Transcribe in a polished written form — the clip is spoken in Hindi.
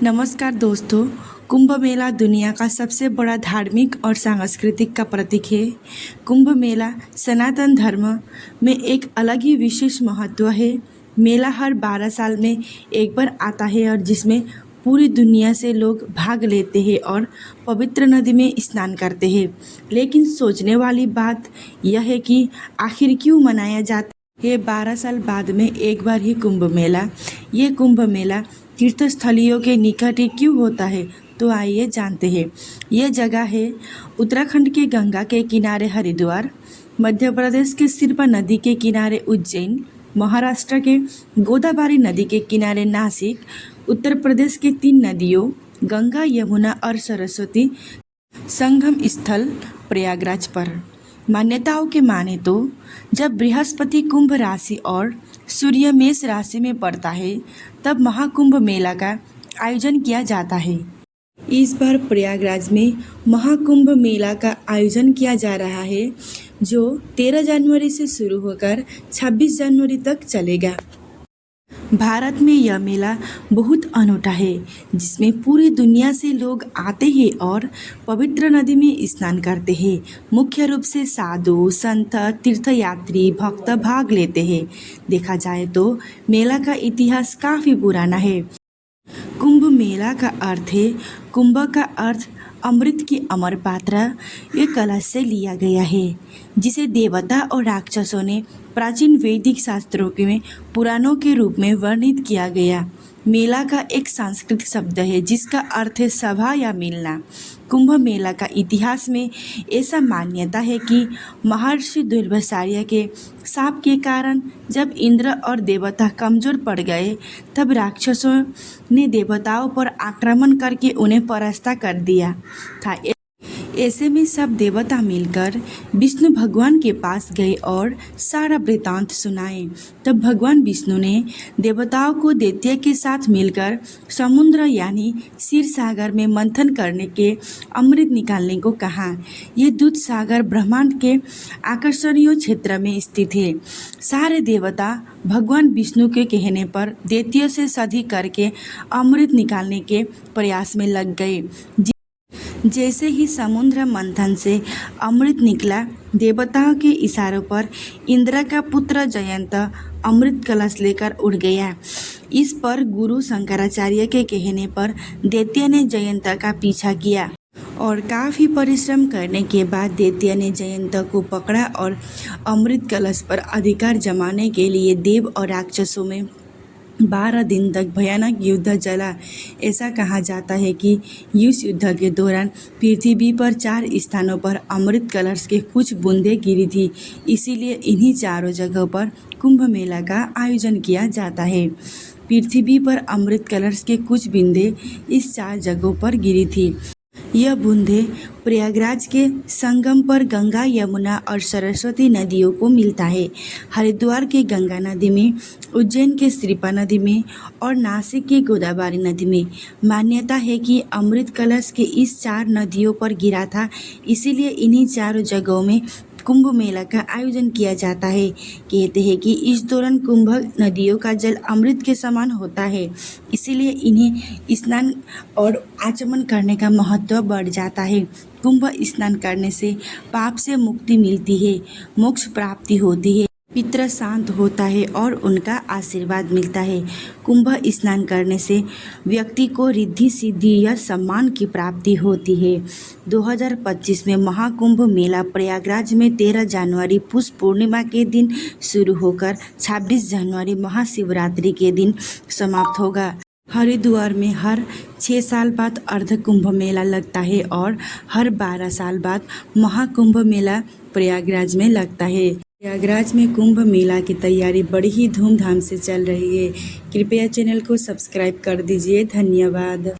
नमस्कार दोस्तों। कुंभ मेला दुनिया का सबसे बड़ा धार्मिक और सांस्कृतिक का प्रतीक है। कुंभ मेला सनातन धर्म में एक अलग ही विशेष महत्व है। मेला हर 12 साल में एक बार आता है और जिसमें पूरी दुनिया से लोग भाग लेते हैं और पवित्र नदी में स्नान करते हैं। लेकिन सोचने वाली बात यह है कि आखिर क्यों मनाया जाता है 12 साल बाद में एक बार ही कुंभ मेला। ये कुंभ मेला तीर्थस्थलियों के निकट ही क्यों होता है, तो आइए जानते हैं। यह जगह है उत्तराखंड के गंगा के किनारे हरिद्वार, मध्य प्रदेश के सिरपा नदी के किनारे उज्जैन, महाराष्ट्र के गोदावरी नदी के किनारे नासिक, उत्तर प्रदेश के 3 नदियों गंगा, यमुना और सरस्वती संगम स्थल प्रयागराज पर। मान्यताओं के माने तो जब बृहस्पति कुंभ राशि और सूर्य मेष राशि में पड़ता है तब महाकुंभ मेला का आयोजन किया जाता है। इस बार प्रयागराज में महाकुंभ मेला का आयोजन किया जा रहा है, जो 13 जनवरी से शुरू होकर 26 जनवरी तक चलेगा। भारत में यह मेला बहुत अनूठा है, जिसमें पूरी दुनिया से लोग आते हैं और पवित्र नदी में स्नान करते हैं। मुख्य रूप से साधु, संत, तीर्थयात्री, भक्त भाग लेते हैं। देखा जाए तो मेला का इतिहास काफ़ी पुराना है। कुंभ मेला का अर्थ है, कुंभ का अर्थ अमृत की अमर पात्र, ये कलश से लिया गया है, जिसे देवता और राक्षसों ने प्राचीन वैदिक शास्त्रों में पुराणों के रूप में वर्णित किया गया। मेला का एक सांस्कृतिक शब्द है जिसका अर्थ है सभा या मिलना। कुंभ मेला का इतिहास में ऐसा मान्यता है कि महर्षि दुर्वासार्य के शाप के कारण जब इंद्र और देवता कमजोर पड़ गए, तब राक्षसों ने देवताओं पर आक्रमण करके उन्हें परास्त कर दिया था। ऐसे में सब देवता मिलकर विष्णु भगवान के पास गए और सारा वृतांत सुनाए। तब भगवान विष्णु ने देवताओं को दैत्य के साथ मिलकर समुद्र यानी क्षीर सागर में मंथन करने के अमृत निकालने को कहा। यह दूध सागर ब्रह्मांड के आकर्षणीय क्षेत्र में स्थित है। सारे देवता भगवान विष्णु के कहने पर दैत्य से सदी करके अमृत निकालने के प्रयास में लग गए। जैसे ही समुद्र मंथन से अमृत निकला, देवताओं के इशारों पर इंद्र का पुत्र जयंत अमृत कलश लेकर उड़ गया। इस पर गुरु शंकराचार्य के कहने पर दैत्य ने जयंत का पीछा किया और काफ़ी परिश्रम करने के बाद दैत्य ने जयंत को पकड़ा और अमृत कलश पर अधिकार जमाने के लिए देव और राक्षसों में 12 दिन तक भयानक युद्ध चला। ऐसा कहा जाता है कि इस युद्ध के दौरान पृथ्वी पर 4 स्थानों पर अमृत कलश के कुछ बूंदें गिरी थी। इसीलिए इन्हीं चारों जगहों पर कुंभ मेला का आयोजन किया जाता है। पृथ्वी पर अमृत कलश के कुछ बूंदें इस 4 जगहों पर गिरी थी। यह बूंदें प्रयागराज के संगम पर गंगा, यमुना और सरस्वती नदियों को मिलता है। हरिद्वार के गंगा नदी में, उज्जैन के सिरपा नदी में और नासिक के गोदावरी नदी में। मान्यता है कि अमृत कलश के इस 4 नदियों पर गिरा था, इसीलिए इन्हीं चारों जगहों में कुंभ मेला का आयोजन किया जाता है। कहते हैं कि इस दौरान कुंभ नदियों का जल अमृत के समान होता है, इसीलिए इन्हें स्नान और आचमन करने का महत्व बढ़ जाता है। कुंभ स्नान करने से पाप से मुक्ति मिलती है, मोक्ष प्राप्ति होती है, पितृ शांत होता है और उनका आशीर्वाद मिलता है। कुंभ स्नान करने से व्यक्ति को रिद्धि सिद्धि या सम्मान की प्राप्ति होती है। 2025 में महाकुंभ मेला प्रयागराज में 13 जनवरी पुष पूर्णिमा के दिन शुरू होकर 26 जनवरी महाशिवरात्रि के दिन समाप्त होगा। हरिद्वार में हर 6 साल बाद अर्ध कुंभ मेला लगता है और हर 12 साल बाद महाकुंभ मेला प्रयागराज में लगता है। प्रयागराज में कुंभ मेला की तैयारी बड़ी ही धूमधाम से चल रही है। कृपया चैनल को सब्सक्राइब कर दीजिए। धन्यवाद।